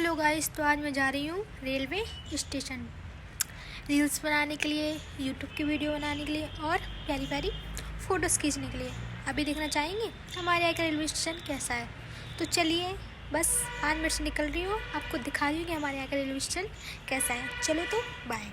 Hello guys, तो आज मैं जा रही हूँ रेलवे स्टेशन रील्स बनाने के लिए, यूट्यूब की वीडियो बनाने के लिए और प्यारी प्यारी फ़ोटोज़ खींचने के लिए। अभी देखना चाहेंगे हमारे यहाँ का रेलवे स्टेशन कैसा है? तो चलिए, बस 5 मिनट से निकल रही हूँ, आपको दिखा रही हूँ कि हमारे यहाँ का रेलवे स्टेशन कैसा है। चलो तो बाय।